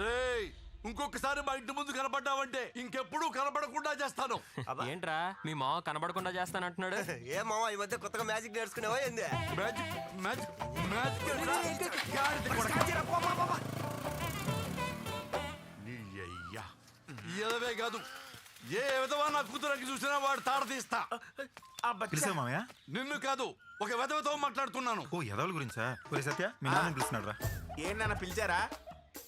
రేయ్ ఇంకొకసారి మా ఇంటి ముందు కనపడ్డావంటే ఇంకెప్పుడు కనపడకుండా చేస్తాను. ఏంట్రా మీ మావ కనబడకుండా చేస్తానంటున్నాడు? ఏ మామ ఈ మధ్య కొత్తగా మ్యాజిక్ నేర్చుకునేవా ఏంది? ఏదవే కాదు, ఏ విధవా నా కూతురికి చూసినా వాడు తాడ తీస్తా. మామయ్య నిన్ను కాదు, ఒక విధవతో మాట్లాడుతున్నాను. ఓ ఎదవల గురించా? ఒరే సత్య మీ నాన్న పిలుస్తున్నాడు రా. ఏంటన్నా పిలిచారా?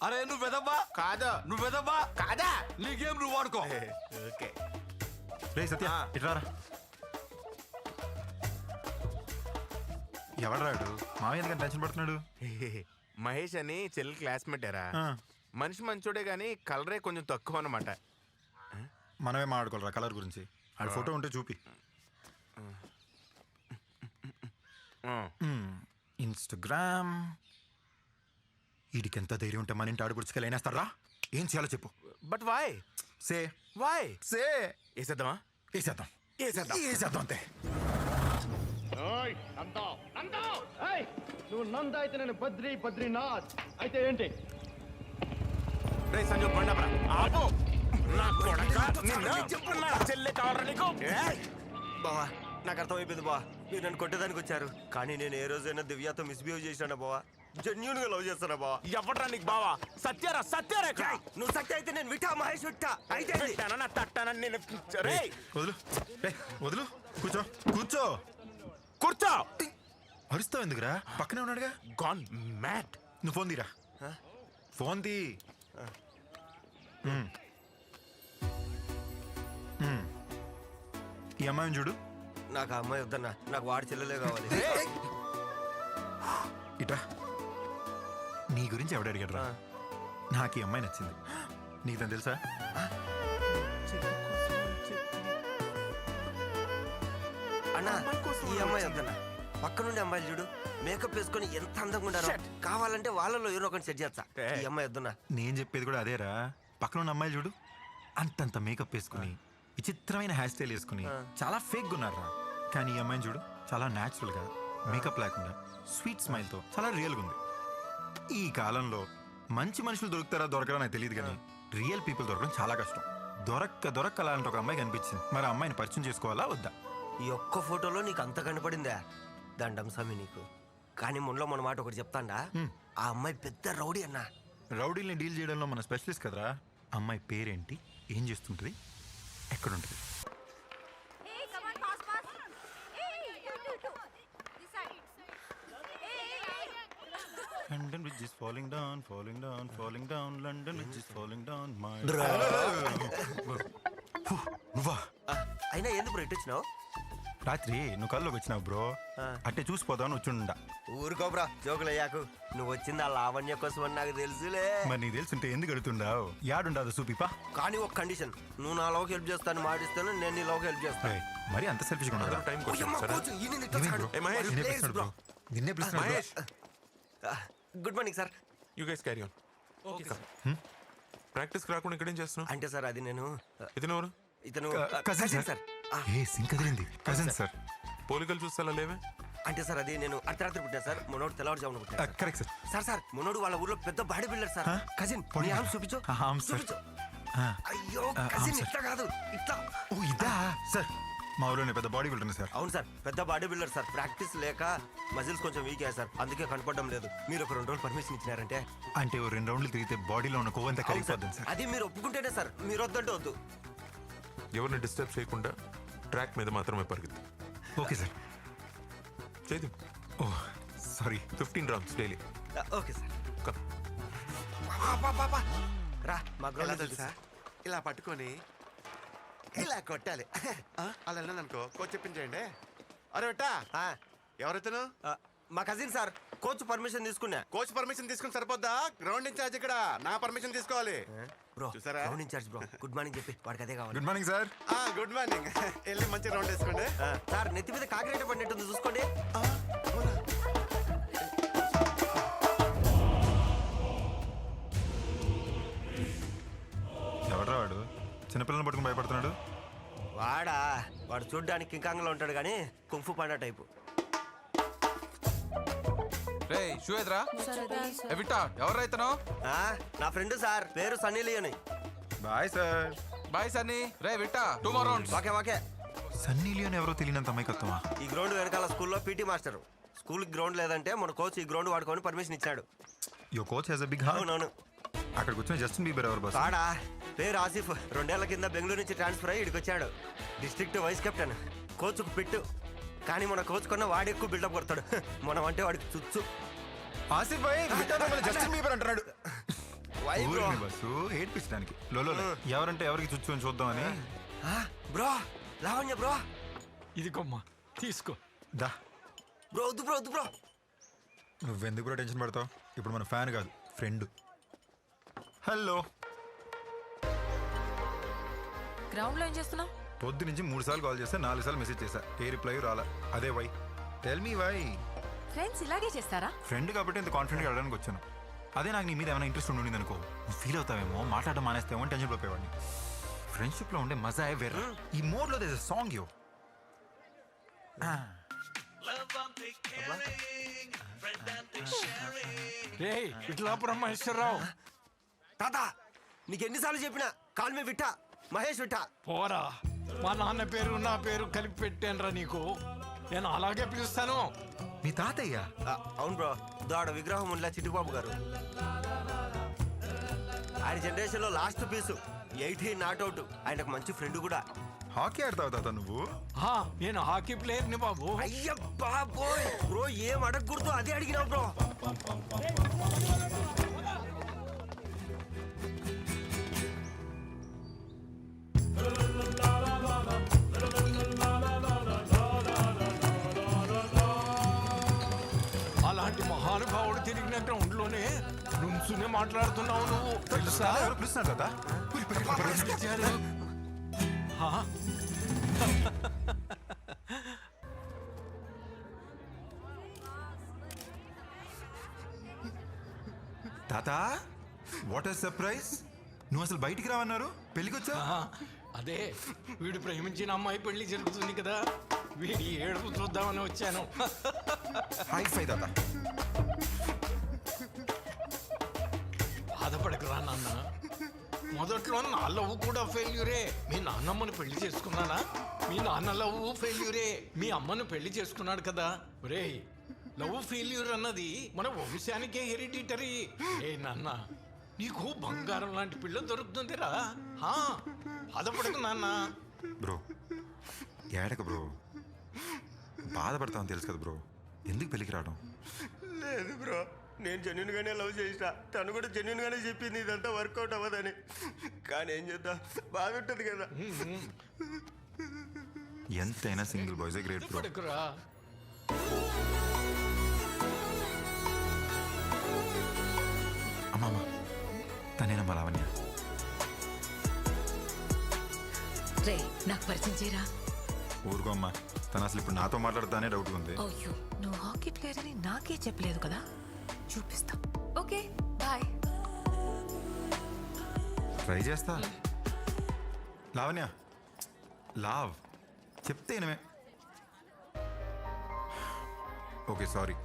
అరే నువ్వు విధవా కాదు. నువ్వు విధవా కాదా? నీ గేమ్ నువ్వు వాడుకో. ఓకే రే సత్య ఇట్రారా. ఎవడరాడు మామయ్య ఎందుకని టెన్షన్ పడుతున్నాడు? మహేష్ అని చెల్లి క్లాస్మేటరా. ఆ, మనిషి మంచోడే గానీ కలరే కొంచెం తక్కువ అన్నమాట. మనమే మాట్లాడుకోవాలరా కలర్ గురించి. ఆడ ఫోటో ఉంటే చూపి. ఇన్స్టాగ్రామ్. వీడికి ఎంత ధైర్యం ఉంటే మన ఇంటి ఆడపడుచుకెళ్ళి అయినేస్తారా? ఏం చేయాలో చెప్పు. బట్ వాయ్ సే వాయ్ సే వేసేద్దామా? వేసేద్దాం వేసేద్దాం వేసేద్దాం అంతే. నువ్వు నంద అయితే నేను బద్రీనాథ్ అయితే ఏంటి? రే సంజు బండపరా ఆపు. నా కొడక నిన్ను నా చెల్లె కావరా నీకు? బావా నాకు అర్థమైపోయింది బావా, మీరు నన్ను కొట్టేదానికి వచ్చారు. కానీ నేను ఏ రోజైనా దివ్యతో మిస్బిహేవ్ చేశానా బావా? జెన్యూన్ గా లవ్ చేస్తానా బావా? ఎవడ్రా నీకు బావా? సత్యారా సత్యారా ఇక్కడ? నువ్వు సత్య అయితే నేను విఠా మహేష్ విఠా అయితే ఏంది? పెట్టానా తట్టానని నేను రే వదులు రే వదులు. కూర్చో కూర్చో. కూర్చో. అరుస్తావు ఎందుకురా? పక్కనే ఉన్నాడుగా. Gone mad. నువ్వు ఫోన్ తీరా. ఫోన్ తీ. ఈ అమ్మాయిని చూడు. నాకు ఆ అమ్మాయి వద్దన్నా, నాకు వాడి చెల్లెలే కావాలి. ఇట్రా. నీ గురించి ఎవడు అడిగాడు రా? నాకు ఈ అమ్మాయి నచ్చింది. నీకు తను తెలుసా? అన్నా ఈ అమ్మాయి వద్దన్నా, పక్కనుండే అమ్మాయిలు చూడు, మేకప్ వేసుకొని ఎంత అందంగా ఉండారో. కావాలంటే వాళ్ళలో ఎవరో ఒకటి సెట్ చేస్తా. ఈ అమ్మాయి వద్దన్నా. నేను చెప్పేది కూడా అదేరా. పక్కన ఉన్న అమ్మాయిలు చూడు, అంతంత మేకప్ వేసుకుని విచిత్రమైన హెయిర్ స్టైల్ వేసుకుని చాలా ఫేక్ ఉన్నారా. కానీ ఈ అమ్మాయిని చూడు, చాలా న్యాచురల్ గా మేకప్ లేకుండా స్వీట్ స్మైల్ తో చాలా రియల్ గా ఉంది. ఈ కాలంలో మంచి మనుషులు దొరుకుతారా దొరకరా నాకు తెలియదు, కానీ రియల్ పీపుల్ దొరకడం చాలా కష్టం. దొరక్క అలాంటి ఒక అమ్మాయి కనిపించింది. మరి ఆ అమ్మాయిని పరిచయం చేసుకోవాలా వద్దా? ఈ ఒక్క ఫోటోలో నీకు అంత కనపడిందా? దండం స్వామి నీకు. కానీ మనలో మన మాట ఒకటి చెప్తాండా, ఆ అమ్మాయి పెద్ద రౌడీ అన్నా. రౌడీల్ని డీల్ చేయడంలో మన స్పెషలిస్ట్ కదరా. అమ్మాయి పేరేంటి, ఏం చేస్తుంటది, ఎక్కడుంటది? Hey, come on, pass. Hey, you. This side. Hey. London Bridge is falling down. London Bridge is falling down. నువ్వా? అయినా ఎందుకు బ్రో ఇట్టొచ్చినావు? రాత్రి నువ్వు కల్లోకి వచ్చినావు బ్రో. అట్టే చూసిపోదావు వచ్చుండా. ఊరుకోబ్రా, జోకులు అయ్యాకు. నువ్వు వచ్చింది ఆ లావణ్య కోసం అని నాకు తెలుసులే. మరి నీకు తెలుసుంటే ఎందుకు అడుగుతుండావు? యాడుండదు సూపిపా. కానీ ఒక కండిషన్, నువ్వు నా లోకి హెల్ప్ చేస్తాను మాటిస్తాను, నేను నీ లోకి హెల్ప్ చేస్తాను. మరి అంత సెల్ఫిష్ గా ఉండదు. టైం నిన్నే Mahesh. Good morning sir. You guys carry on. Practice రాకుండా ఇక్కడ ఏం చేస్తున్నావు? అంటే సార్ అది నేను ఇతను ఎవరు? ఇతను కజిన్ సార్. ఏ సింక్ కదిలింది. Cousin sir. పోలికలు చూస్తా లేవే. అంటే సార్ అది నేను అర్ధరాత్రి పుట్టాను సార్. మనోడు తెల్లవారుజామున పుట్టాను. Correct sir. సార్ మనోడు వాళ్ళ ఊర్లో పెద్ద బాడీ బిల్డర్ సార్. కజిన్ చూపించు. అయ్యో కజిన్ ఇట్లా కాదు, ఇట్లా. ఓ ఇదా సార్? మా ఊళ్ళో పెద్ద బాడీ బిల్డర్ సార్. అవును సార్, పెద్ద బాడీ బిల్డర్ సార్. ప్రాక్టీస్ లేక మజిల్స్ కొంచెం వీక్ అయ్యాయి సార్, అందుకే కనపడడం లేదు. మీరు ఒక 2 రోజులు పర్మిషన్ ఇచ్చినారంటే. అంటే 2 రౌండ్లు తిరిగితే బాడీలో ఉన్న కొవ్వంతా కరిగిపోతుంది సార్. అది మీరు ఒప్పుకుంటేనే సార్, మీరు వద్దంటే వద్దు. ఎవరిని డిస్టర్బ్ చేయకుండా ట్రాక్ మీద మాత్రమే పరిగెత్తు. Okay sir. చేద్దాం. Oh sorry. 15 rounds daily. Okay sir. రా మా గ్రౌండ్ తెలుసా? ఇలా పట్టుకొని ఇలా కొట్టాలి. అలా వెళ్ళాననుకో, కోచ్ చెప్పించేయండి. అరే బెట్టా, ఎవరైతేను? మా కజిన్ సార్. కోచ్ పర్మిషన్ తీసుకున్నా. కోచ్ పర్మిషన్ తీసుకుని సరిపోద్దా? గ్రౌండ్ ఇన్ఛార్జ్ ఇక్కడ నా పర్మిషన్ తీసుకోవాలి. బ్రో చూసారా? Ground incharge bro. Good morning చెప్పి వాడికి అదే కావాలి. Good morning sir. Good morning. వెళ్ళి మంచి రౌండ్ వేసుకోండి. సార్ నెత్తి మీద కాకిరేట పడినట్టుంది, చూసుకోండి. ఎవడ్రా వాడు? చిన్నపిల్లల్ని పట్టుకుని భయపడుతున్నాడు. వాడు చూడ్డానికి కింకాంగ్లో ఉంటాడు కానీ కుంఫు పండా టైపు. రేయ్ షూ ఎదురా విట్టా ఎవరు రైతను ఆ, నా ఫ్రెండ్ సార్ పేరు Sunny Leone. Bye sir. Bye Sunny రే విట్టా 2 more rounds. Okay okay. Sunny Leone ఎవరో తెలియనంత అమ్మాయికత్వమా? ఈ గ్రౌండ్ వెనకాల స్కూల్లో పీటీ మాస్టర్. స్కూల్ గ్రౌండ్ లేదంటే మన కోచ్ ఈ గ్రౌండ్ వాడుకొని పర్మిషన్ ఇచ్చాడు. Your coach has a big heart. అవునవును. అక్కడికి వచ్చిన జస్టిన్ బీబర్ ఎవరు బాస్? వాడా పేరు ఆసిఫ్. 2 ఏళ్ల కింద బెంగళూరు నుంచి ట్రాన్స్ఫర్ అయ్యి ఇక్కడికి వచ్చాడు. District wise captain. కోచ్కు పెట్టు. కానీ మన కోచ్ కన్నా వాడు ఎక్కువ బిల్డప్ కొడతాడు. మనం అంటే వాడికి చుచ్చు. ఆసిఫ్ భాయ్ జస్టిన్ బీబర్ అంటున్నాడు. Why bro? ఊరిని బస్సు ఏడ్పించడానికి లోలో ఎవరంటే ఎవరికి చుచ్చు అని చూద్దామని. Bro Lavanya bro. ఇదిగోమ్మా తీసుకో. దా బ్రో వద్దు బ్రో వద్దు బ్రో. నువ్వెందుకు కూడా టెన్షన్ పడతావు? ఇప్పుడు మన ఫ్యాన్ కాదు ఫ్రెండ్. హలో. గ్రౌండ్ లో ఏం చేస్తున్నావు? పొద్దు నుంచి 3 సార్లు కాల్ చేస్తే 4 సార్లు మెసేజ్ చేశా. ఏ రిప్లై రాలా. అదే why. Tell me why. Friends ఇలాగే చేస్తారా? ఫ్రెండ్ కాబట్టి ఇంత కాన్ఫిడెంట్గా అడగడానికి వచ్చాను. అదే నాకు నీ మీద ఏమైనా ఇంట్రెస్ట్ ఉండింది అనుకో, నువ్వు ఫీల్ అవుతావేమో, మాట్లాడడం మానేస్తావేమో అని టెన్షన్ పడిపోయేవాడిని. ఫ్రెండ్షిప్లో ఉండే మజా వేరే. ఈ మోడ్లో దేస్ సాంగ్ యో. రే ఇట్లాపురం మహేశ్వరరావు. తాత నీకు ఎన్నిసార్లు చెప్పినా కాల్ మీ విట్టా మహేష్ విట్టా. పోరా మా నాన్న పేరు నా పేరు కలిపి పెట్టానురా నీకు. నేను అలాగే పిలుస్తాను. మీ తాతయ్య? అవును బ్రో. దాడ విగ్రహం ఉండలే చిట్టుబాబు గారు. ఆయన జనరేషన్ లో లాస్ట్ పీసు 18 నాట్అవుట్. ఆయనకు మంచి ఫ్రెండ్ కూడా. హాకీ ఆడతావు తాత నువ్వు? నేను హాకీ ప్లేయర్ ని బాబు. అయ్య బాబోయ్ బ్రో, ఏం అడగకూడదు అదే అడిగినావు బ్రో. అలాంటి మహానుభావుడు తిరిగిన గ్రౌండ్ లోనే నుంచునే మాట్లాడుతున్నావు నువ్వు తెలుసా? ఎవరు పిలుస్తున్నారు తాత? పిలిచారు. హా? తాత వాట్ ఇస్ సర్ప్రైజ్. నువ్వు అసలు బయటికి రావన్నారు, పెళ్ళికి వచ్చా? అదే వీడు ప్రేమించిన అమ్మాయి పెళ్లి జరుగుతుంది కదా, వీడి ఏడుపు చూద్దామని వచ్చాను. హై ఫై తాత. బాధపడకురా నాన్న. మొదట్లో నా లవ్ కూడా ఫెయిల్యూరే. మీ నాన్నమ్మని పెళ్లి చేసుకున్నానా? మీ నాన్న లవ్ ఫెయిల్యూరే. మీ అమ్మను పెళ్లి చేసుకున్నాడు కదా. రే లవ్ ఫెయిల్యూర్ అన్నది మన వంశానికే హెరిడిటరీ. ఏ నాన్న నీకు బంగారం లాంటి పిల్ల దొరుకుతుందిరా. బాధపడకు నాన్న. బ్రో ఏడక బ్రో, బాధపడతామని తెలుసు కదా బ్రో, ఎందుకు పెళ్ళికి రావడం? లేదు బ్రో, నేను జెన్యున్ గానే లవ్ చేసిన. తను కూడా జెన్యున్ గానే చెప్పింది ఇదంతా వర్కౌట్ అవ్వదని. కానీ ఏం చేద్దాం, బాధ ఉంటుంది కదా. ఎంతైనా సింగిల్ బాయ్స్ గ్రేట్ బ్రో. పడకురా. అమ్మమ్మ తనేనమ్మా లావణ్య. రే నాకు పరిచయం చేయరా. ఊరుకో అమ్మా, తను అసలు ఇప్పుడు నాతో మాట్లాడుతానే డౌట్ ఉంది. అయ్యో నువ్వు హాకీ ప్లేయర్ అని నాకే చెప్పలేదు కదా, చూపిస్తా. Okay bye. ట్రై చేస్తా. లావణ్య లావ్ చెప్తే వినమే. ఓకే సారీ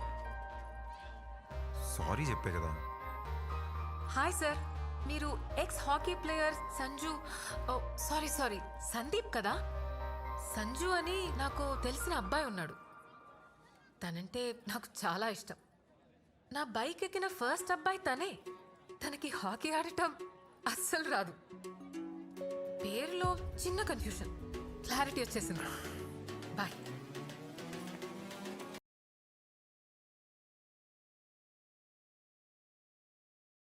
సారీ చెప్పే కదా. హాయ్ సార్, మీరు ఎక్స్ హాకీ ప్లేయర్ సంజు. ఓ సారీ సారీ సందీప్ కదా. సంజు అని నాకు తెలిసిన అబ్బాయి ఉన్నాడు. తనంటే నాకు చాలా ఇష్టం. నా బైక్ ఎక్కిన ఫస్ట్ అబ్బాయి తనే. తనకి హాకీ ఆడటం అస్సలు రాదు. పేరులో చిన్న కన్ఫ్యూషన్, క్లారిటీ వచ్చేసింది. బాయ్.